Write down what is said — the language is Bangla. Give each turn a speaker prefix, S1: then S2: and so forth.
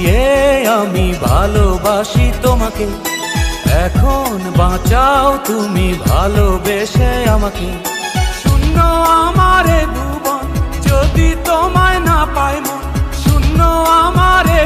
S1: দিয়ে আমি ভালোবাসি তোমাকে। এখন বাঁচাও তুমি ভালোবেসে আমাকে। শূন্য আমারে ভুবন, যদি তোমায় না পাই মন। শূন্য আমারে